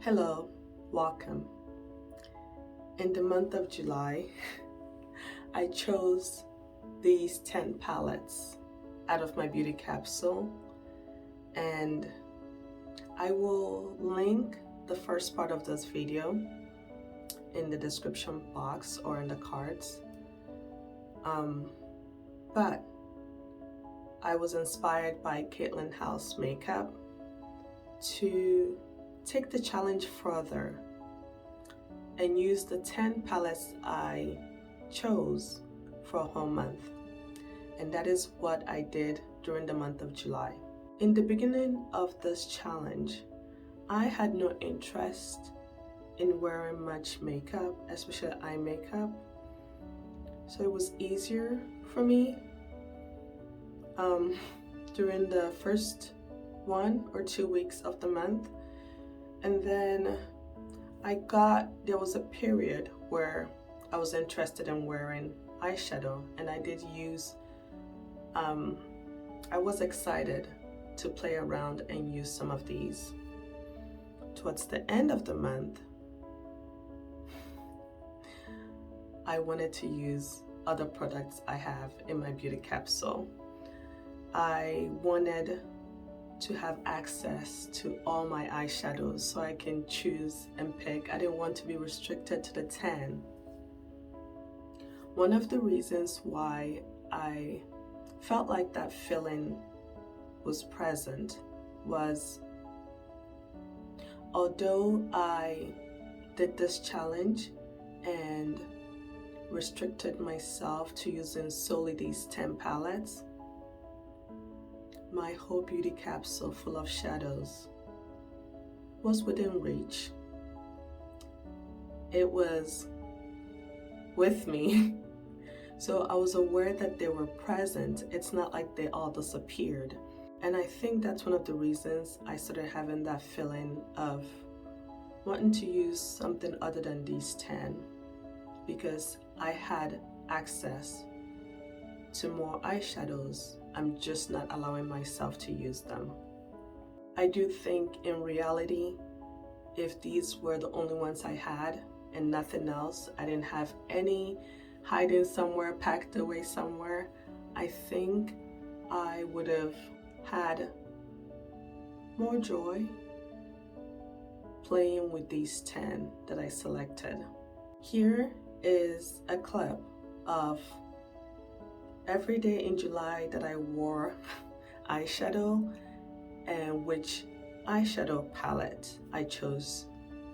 Hello, welcome. In the month of July, I chose these 10 palettes out of my beauty capsule, and I will link the first part of this video in the description box or in the cards. But I was inspired by Caitlin House Makeup to take the challenge further and use the 10 palettes I chose for a whole month. And that is what I did during the month of July. In the beginning of this challenge, I had no interest in wearing much makeup, especially eye makeup. So it was easier for me during the first 1 or 2 weeks of the month. And then there was a period where I was interested in wearing eyeshadow, and I did use, I was excited to play around and use some of these. Towards the end of the month, I wanted to use other products I have in my beauty capsule. I wanted to have access to all my eyeshadows so I can choose and pick. I didn't want to be restricted to the 10. One of the reasons why I felt like that feeling was present was, although I did this challenge and restricted myself to using solely these 10 palettes, my whole beauty capsule full of shadows was within reach. It was with me. So I was aware that they were present. It's not like they all disappeared. And I think that's one of the reasons I started having that feeling of wanting to use something other than these 10, because I had access to more eyeshadows. I'm just not allowing myself to use them. I do think in reality, if these were the only ones I had and nothing else, I didn't have any hiding somewhere, packed away somewhere, I think I would have had more joy playing with these 10 that I selected. Here is a clip of every day in July that I wore eyeshadow and which eyeshadow palette I chose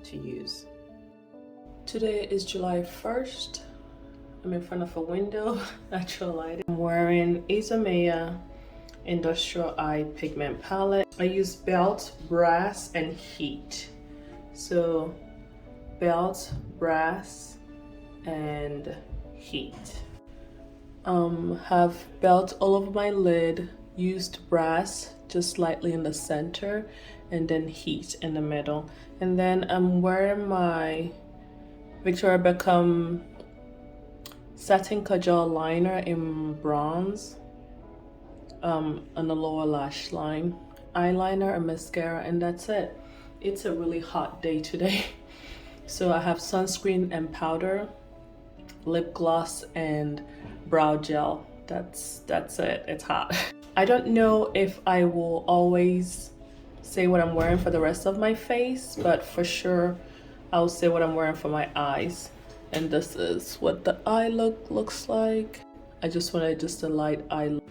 to use. Today is July 1st. I'm in front of a window, natural light. I'm wearing Isamaya Industrial Eye Pigment Palette. I use Belt, Brass, and Heat. So Belt, Brass, and Heat. Have Belt all over my lid, used Brass just slightly in the center, and then Heat in the middle. And then I'm wearing my Victoria Beckham Satin Kajal liner in bronze on the lower lash line, eyeliner and mascara, and that's it. It's a really hot day today. So I have sunscreen and powder, lip gloss, and brow gel. That's it. It's hot. I don't know if I will always say what I'm wearing for the rest of my face, but for sure I'll say what I'm wearing for my eyes. And this is what the eye look looks like. I just wanted just a light eye look.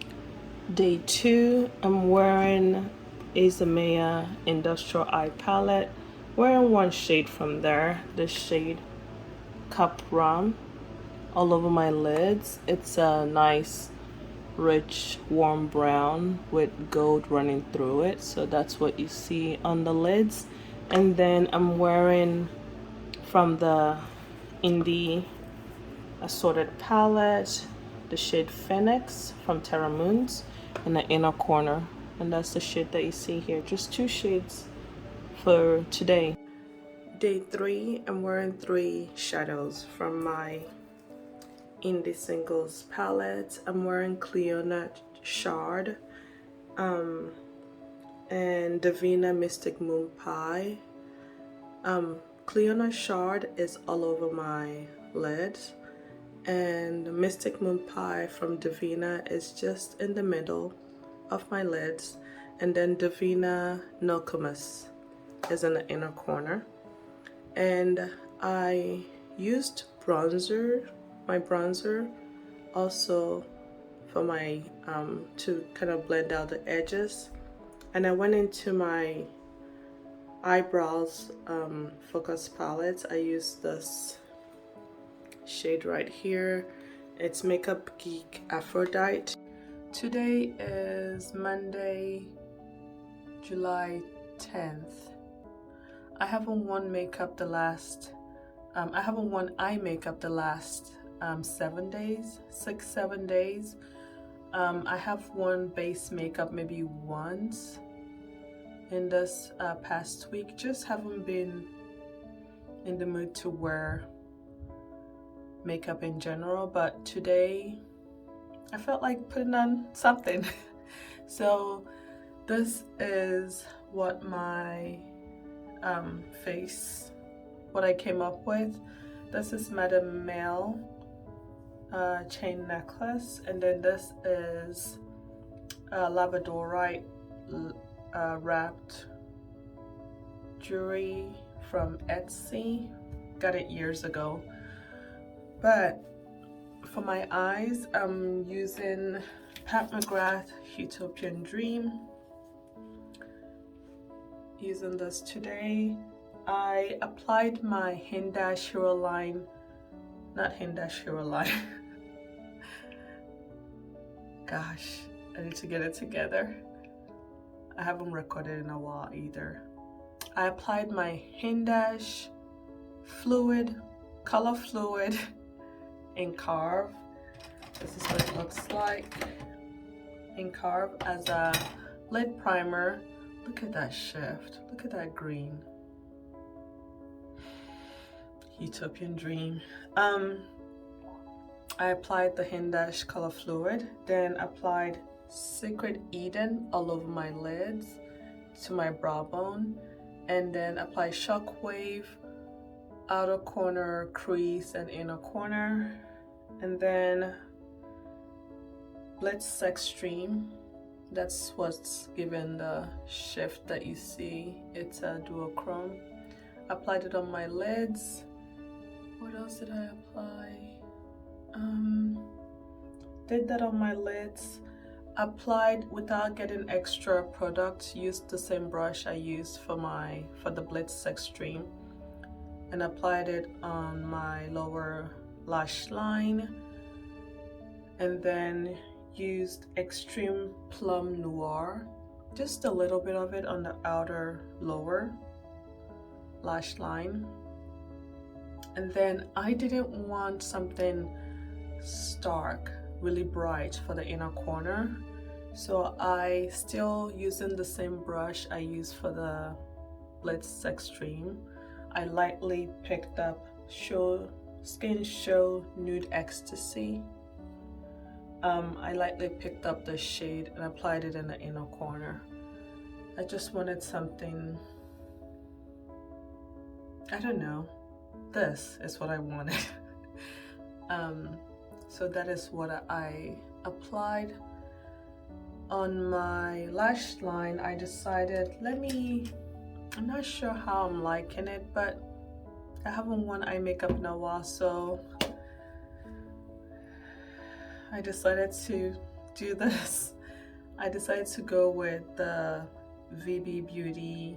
Day 2, I'm wearing Isamaya Industrial Eye Palette. Wearing one shade from there, the shade Cup Rum, all over my lids. It's a nice, rich, warm brown with gold running through it. So that's what you see on the lids. And then I'm wearing from the Indie Assorted palette, the shade Phoenix from Terra Moons in the inner corner. And that's the shade that you see here. Just 2 shades for today. Day 3, I'm wearing 3 shadows from my Indie Singles palette. I'm wearing Cleona Shard and Davina Mystic Moon Pie Cleona Shard is all over my lids, and Mystic Moon Pie from Divina is just in the middle of my lids, and then Divina Nokomis is in the inner corner. And I used bronzer, my bronzer, also for my to kind of blend out the edges. And I went into my eyebrows focus palette. I used this shade right here. It's Makeup Geek Aphrodite. Today is Monday, July 10th. I haven't worn makeup the last I haven't worn eye makeup the last 7 days, 6-7 days. I have worn base makeup maybe once in this past week. Just haven't been in the mood to wear makeup in general, but today I felt like putting on something. So this is what my face, what I came up with. This is Madame Mel chain necklace, and then this is labradorite wrapped jewelry from Etsy. Got it years ago. But for my eyes, I'm using Mcgrath Huetopian Dream. Using this today. I applied my Hindash Hero line, not Hindash Hero line. Gosh, I need to get it together. I haven't recorded in a while either. I applied my Hindash fluid, color fluid in Carve. This is what it looks like in Carve as a lid primer. Look at that shift. Look at that green. Huetopian Dream. I applied the Hindash color fluid, then applied Secret Eden all over my lids to my brow bone, and then applied Shockwave outer corner, crease, and inner corner, and then Blitz Extreme. That's what's given the shift that you see. It's a duochrome. Applied it on my lids. What else did I apply? Did that on my lids. Applied without getting extra product. Used the same brush I used for the Blitz Extreme, and applied it on my lower lash line, and then used Extreme Plum Noir, just a little bit of it on the outer lower lash line. And then I didn't want something stark, really bright for the inner corner, so I still using the same brush I used for the Blitz Extreme. I lightly picked up Skin Show Nude Ecstasy. I lightly picked up the shade and applied it in the inner corner. I just wanted something, I don't know, this is what I wanted. So that is what I applied on my lash line. I decided, I'm not sure how I'm liking it, but I haven't worn eye makeup in a while, so I decided to do this. I decided to go with the VB Beauty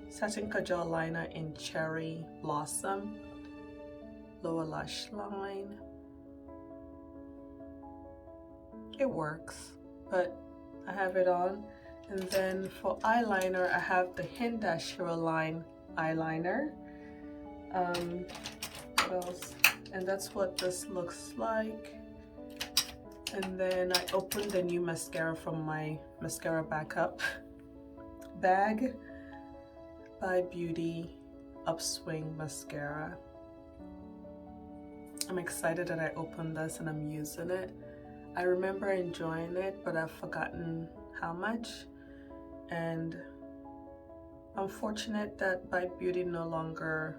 Satin Kajal Liner in Cherry Blossom. Lower lash line. It works, but I have it on. And then for eyeliner, I have the Hindash Hero Line eyeliner. What else? And that's what this looks like. And then I opened the new mascara from my mascara backup bag by Beauty Upswing Mascara. I'm excited that I opened this and I'm using it. I remember enjoying it, but I've forgotten how much. And I'm fortunate that Bite Beauty no longer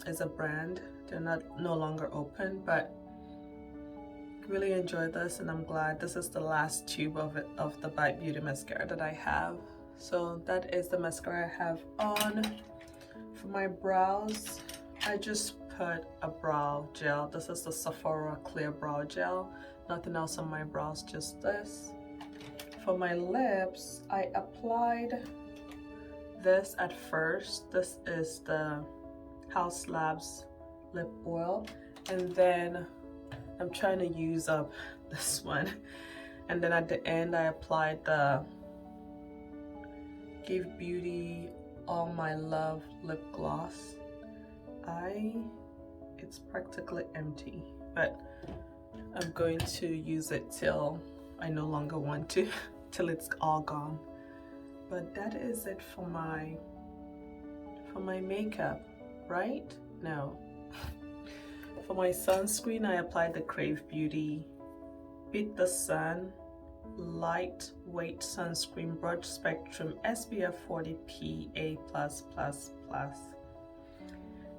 is a brand. They're no longer open, but really enjoy this, and I'm glad this is the last tube of the Bite Beauty mascara that I have. So that is the mascara I have on. For my brows, I just put a brow gel. This is the Sephora Clear Brow Gel. Nothing else on my brows, just this. For my lips, I applied this at first. This is the House Labs lip oil, and then I'm trying to use up this one, and then at the end I applied the Give Beauty All My Love lip gloss. It's practically empty, but I'm going to use it till I no longer want to, till it's all gone. But that is it for my makeup, right? No. For my sunscreen, I applied the Crave Beauty Beat the Sun Lightweight Sunscreen Broad Spectrum SPF 40 PA+++.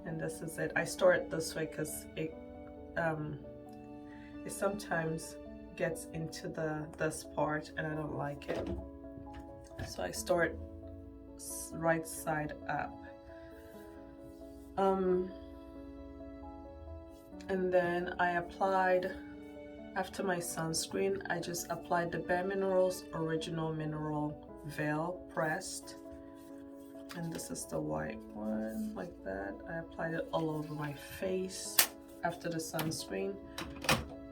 And this is it. I store it this way because it sometimes gets into this part and I don't like it. So I store it right side up. And then I applied, after my sunscreen, I just applied the Bare Minerals Original Mineral Veil Pressed. And this is the white one, like that. I applied it all over my face after the sunscreen.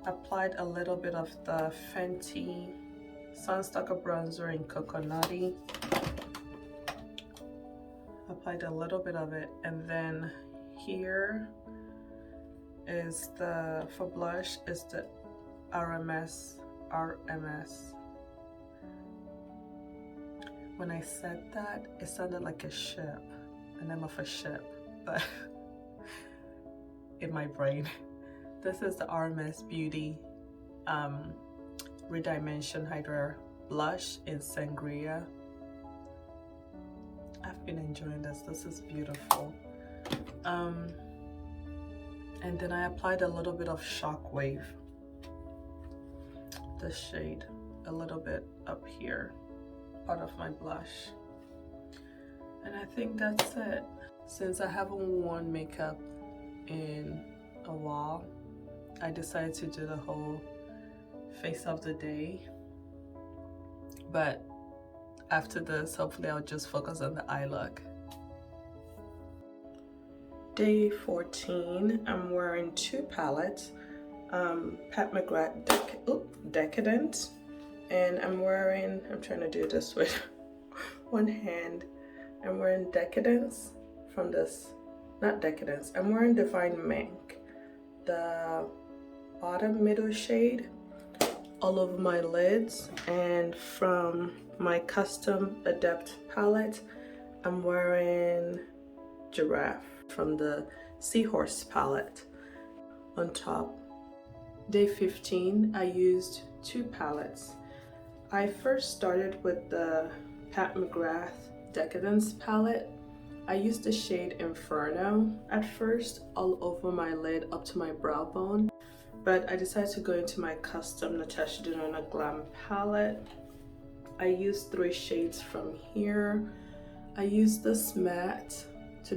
Applied a little bit of the Fenty Sunstalker Bronzer in Coconutty. Applied a little bit of it, and then here is for blush is the RMS. When I said that, it sounded like a ship, the name of a ship, but in my brain. This is the RMS Beauty Redimension Hydra Blush in Sangria. I've been enjoying this. This is beautiful. And then I applied a little bit of Shockwave, the shade, a little bit up here, part of my blush. And I think that's it. Since I haven't worn makeup in a while, I decided to do the whole face of the day. But after this, hopefully I'll just focus on the eye look. Day 14, I'm wearing two palettes. Mcgrath Decadence, and I'm trying to do this with one hand. I'm wearing Decadence from this, not Decadence, I'm wearing Divine Mink, the bottom middle shade, all over my lids. And from my custom Adept palette, I'm wearing Giraffe from the Seahorse palette on top. Day 15, I used two palettes. I first started with the Mcgrath Decadence palette. I used the shade Inferno at first, all over my lid up to my brow bone, but I decided to go into my custom Natasha Denona Glam palette. I used 3 shades from here. I used this matte to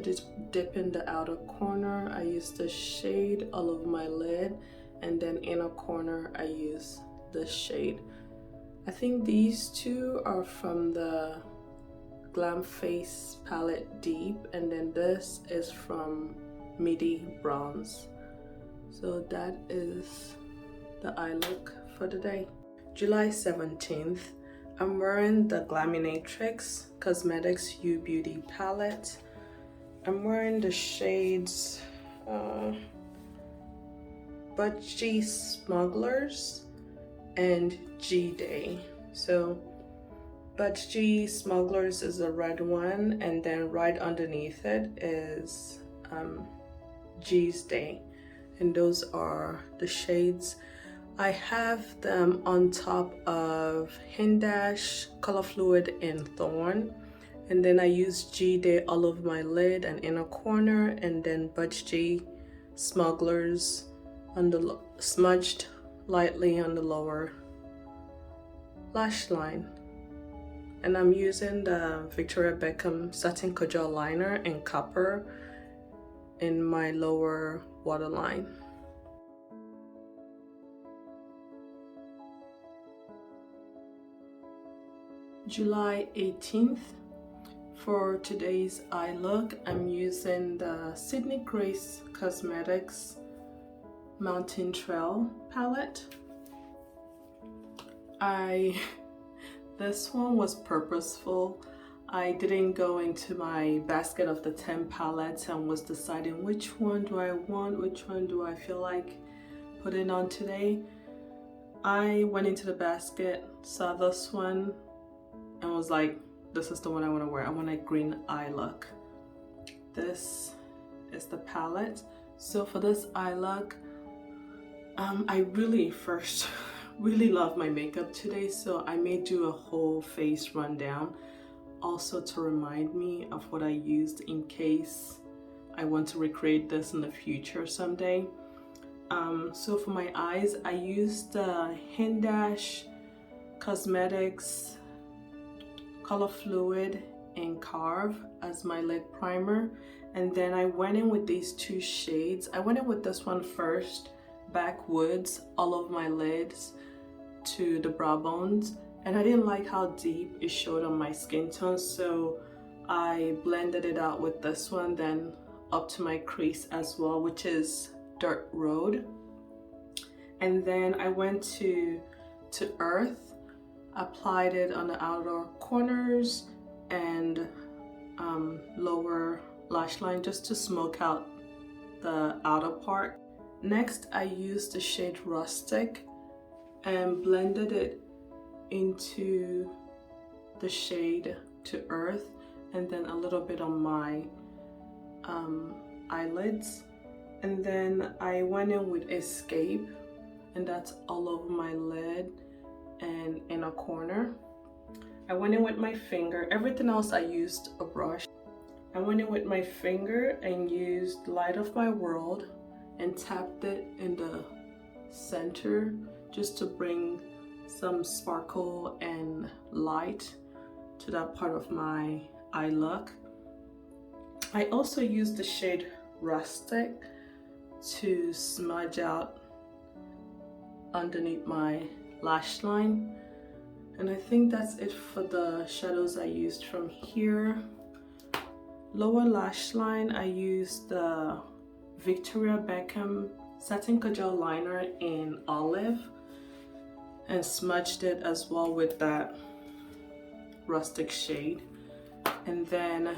dip in the outer corner. I used the shade all over my lid, and then inner corner I use this shade. I think these two are from the Glam Face palette Deep, and then this is from Midi Bronze. So that is the eye look for the day. July 17th, I'm wearing the Glaminatrix Cosmetics You Beauty palette. I'm wearing the shades Budgie Smugglers and G-Day. So Budgie Smugglers is the red one, and then right underneath it is G's Day, and those are the shades. I have them on top of Hindash Color Fluid in Thorn. And then I used G Day all over my lid and inner corner, and then Budge G Smugglers on the smudged lightly on the lower lash line. And I'm using the Victoria Beckham Satin Kajal Liner in Copper in my lower waterline. July 18th. For today's eye look, I'm using the Sydney Grace Cosmetics Mountain Trail palette. This one was purposeful. I didn't go into my basket of the 10 palettes and was deciding which one do I want, which one do I feel like putting on today. I went into the basket, saw this one, and was like, this is the one I want to wear. I want a green eye look. This is the palette. So for this eye look, I really love my makeup today, so I may do a whole face rundown also to remind me of what I used in case I want to recreate this in the future someday. So for my eyes, I used the Hindash Cosmetics Color Fluid in Carve as my lid primer, and then I went in with these two shades. I went in with this one first, Backwoods, all over my lids to the brow bones, and I didn't like how deep it showed on my skin tone, so I blended it out with this one, then up to my crease as well, which is Dirt Road. And then I went to Earth, applied it on the outer corners and lower lash line just to smoke out the outer part. Next, I used the shade Rustic and blended it into the shade to Earth, and then a little bit on my eyelids. And then I went in with Escape, and that's all over my lid and inner corner. I went in with my finger. Everything else I used a brush. I went in with my finger and used Light of My World and tapped it in the center just to bring some sparkle and light to that part of my eye look. I also used the shade Rustic to smudge out underneath my lash line, and I think that's it for the shadows I used from here. Lower lash line, I used the Victoria Beckham Satin Kajal Liner in Olive and smudged it as well with that Rustic shade. And then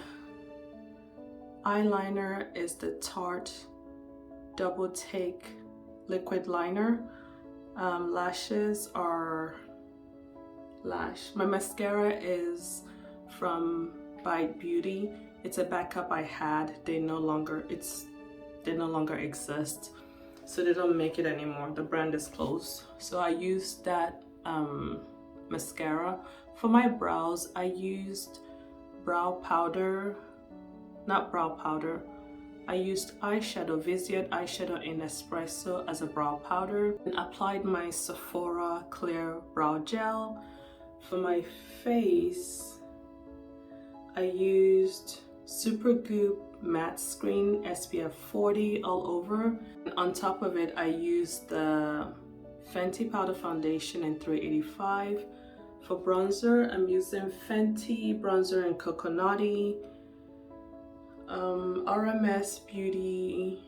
eyeliner is the Tarte Double Take Liquid Liner. Lashes are my mascara is from Bite Beauty. It's a backup I had. They no longer exist, so they don't make it anymore. The brand is closed. So I used that mascara. For my brows, I used I used eyeshadow, Viseart eyeshadow in Espresso as a brow powder, and applied my Sephora Clear Brow Gel. For my face, I used Supergoop Matte Screen SPF 40 all over. And on top of it, I used the Fenty Powder Foundation in 385. For bronzer, I'm using Fenty bronzer in Coconutty, RMS Beauty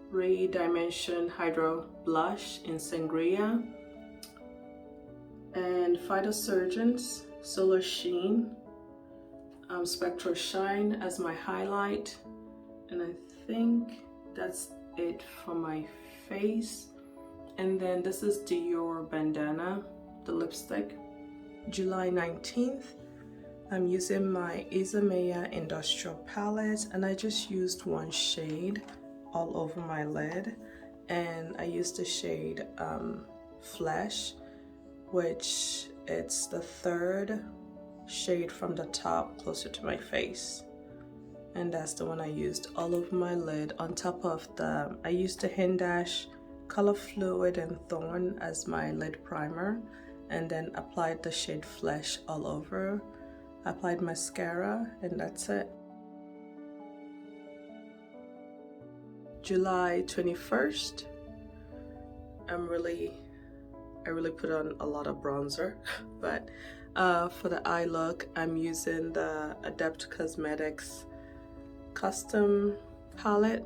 Ray Dimension Hydro Blush in Sangria, and Phytosurgeon's Solar Sheen Spectral Shine as my highlight. And I think that's it for my face. And then this is Dior Bandana, the lipstick. July 19th, I'm using my Isamaya Industrial Palette, and I just used one shade all over my lid, and I used the shade Flesh, which it's the third shade from the top closer to my face. And that's the one I used all over my lid. On top of I used the Hindash Color Fluid and Thorn as my lid primer, and then applied the shade Flesh all over. Applied mascara, and that's it. July 21st, I really put on a lot of bronzer, but for the eye look, I'm using the Adept Cosmetics Custom palette,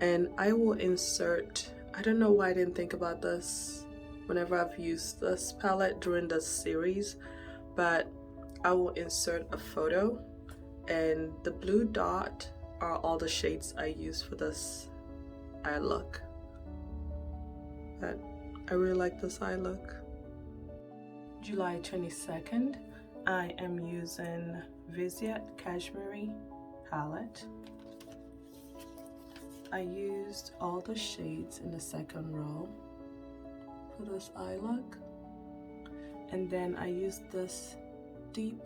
and I will insert, I don't know why I didn't think about this whenever I've used this palette during this series, but I will insert a photo, and the blue dot are all the shades I use for this eye look. But I really like this eye look. July 22nd, I am using Viseart Cashmerie palette. I used all the shades in the second row for this eye look, and then I used this deep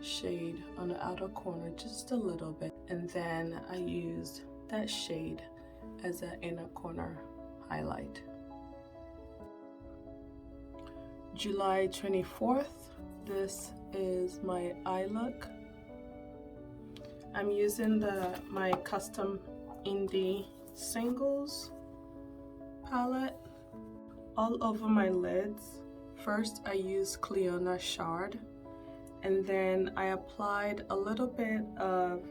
shade on the outer corner just a little bit, and then I used that shade as an inner corner highlight. July 24th, this is my eye look. I'm using my Custom Indie Singles palette all over my lids. First I used Cleona Shard, and then I applied a little bit of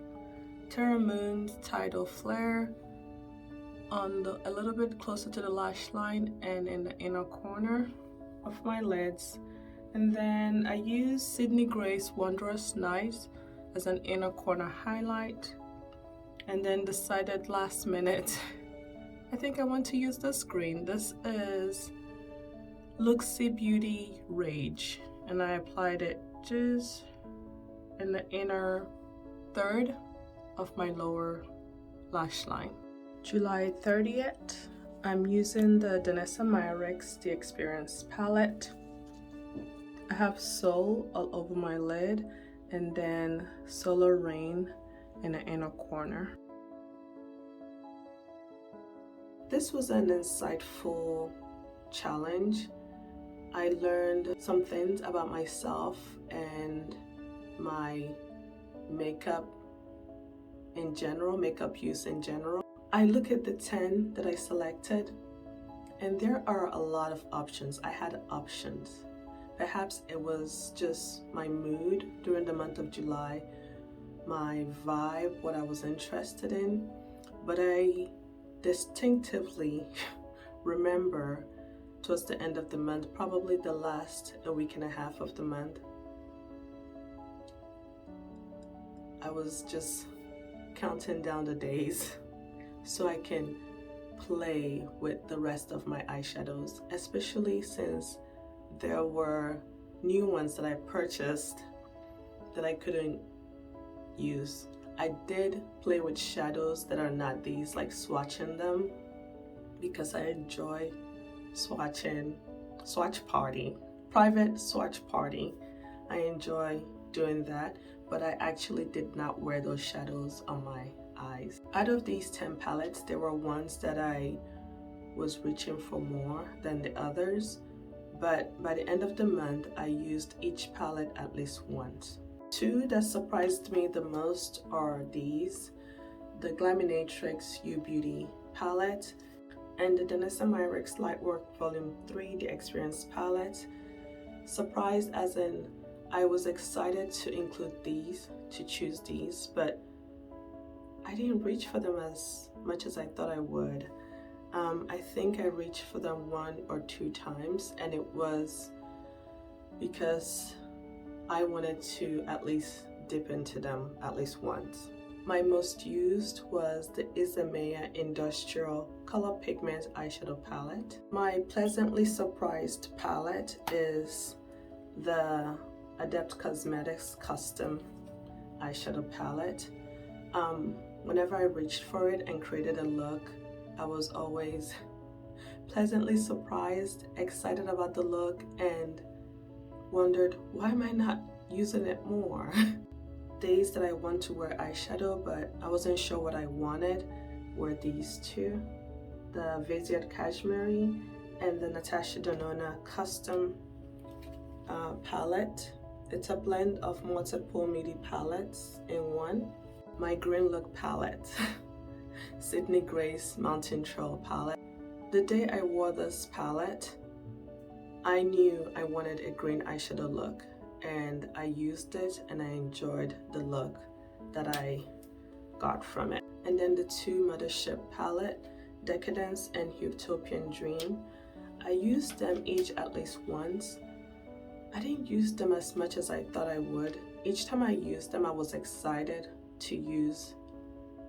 Terra Moon's Tidal Flare on a little bit closer to the lash line and in the inner corner of my lids. And then I used Sydney Grace Wondrous Night as an inner corner highlight, and then decided last minute I think I want to use this green. This is Luxie Beauty Rage, and I applied it just in the inner third of my lower lash line. July 30th, I'm using the Danessa Myricks The Experience palette. I have Soul all over my lid, and then Solar Rain in the inner corner. This was an insightful challenge. I learned some things about myself and my makeup in general, makeup use in general. I look at the 10 that I selected, and there are a lot of options. I had options. Perhaps it was just my mood during the month of July, my vibe, what I was interested in, but I distinctively remember towards the end of the month, probably the last a week and a half of the month, I was just counting down the days so I can play with the rest of my eyeshadows, especially since there were new ones that I purchased that I couldn't use. I did play with shadows that are not these, like swatching them, because I enjoy swatching, private swatch party. I enjoy doing that, but I actually did not wear those shadows on my eyes. Out of these 10 palettes, there were ones that I was reaching for more than the others, but by the end of the month, I used each palette at least once. Two that surprised me the most are these, the Glaminatrix You Beauty palette and the Danessa Myricks Lightwork Volume 3 The Experience palette. Surprised as in I was excited to include these, to choose these, but I didn't reach for them as much as I thought I would. I think I reached for them 1 or 2 times, and it was because I wanted to at least dip into them at least once. My most used was the Isamaya Industrial Color Pigment Eyeshadow Palette. My pleasantly surprised palette is the Adept Cosmetics Custom Eyeshadow Palette. Whenever I reached for it and created a look, I was always pleasantly surprised, excited about the look, and wondered, why am I not using it more. Days that I want to wear eyeshadow but I wasn't sure what I wanted were these two, the Viseart Cashmerie and the Natasha Denona Custom palette. It's a blend of multiple MIDI palettes in one. My green look palette, Sydney Grace Mountain Trail palette. The day I wore this palette, I knew I wanted a green eyeshadow look, and I used it and I enjoyed the look that I got from it. And then the two Mothership palette, Decadence and Huetopian Dream, I used them each at least once. I didn't use them as much as I thought I would. Each time I used them, I was excited to use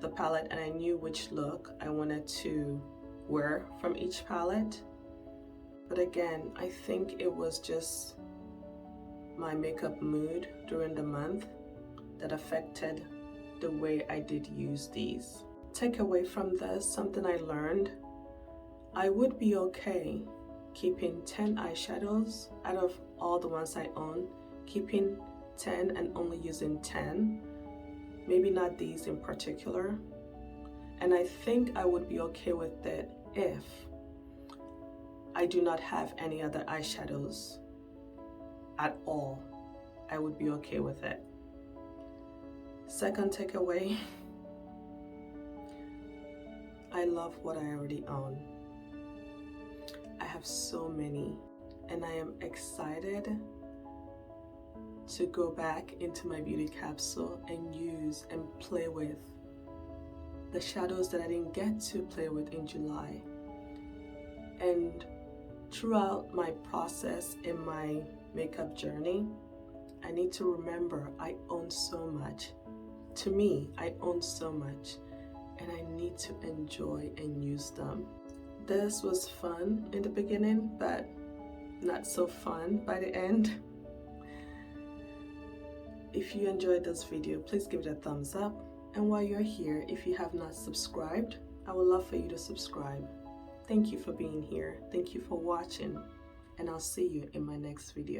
the palette and I knew which look I wanted to wear from each palette. But again, I think it was just my makeup mood during the month that affected the way I did use these. Take away from this, something I learned, I would be okay keeping 10 eyeshadows out of all the ones I own, keeping 10 and only using 10, maybe not these in particular. And I think I would be okay with it if I do not have any other eyeshadows at all. I would be okay with it. Second takeaway, I love what I already own. I have so many and I am excited to go back into my beauty capsule and use and play with the shadows that I didn't get to play with in July. And throughout my process in my makeup journey, I need to remember I own so much. To me, I own so much and I need to enjoy and use them. This was fun in the beginning, but not so fun by the end. If you enjoyed this video, please give it a thumbs up. And while you're here, if you have not subscribed, I would love for you to subscribe. Thank you for being here. Thank you for watching. And I'll see you in my next video.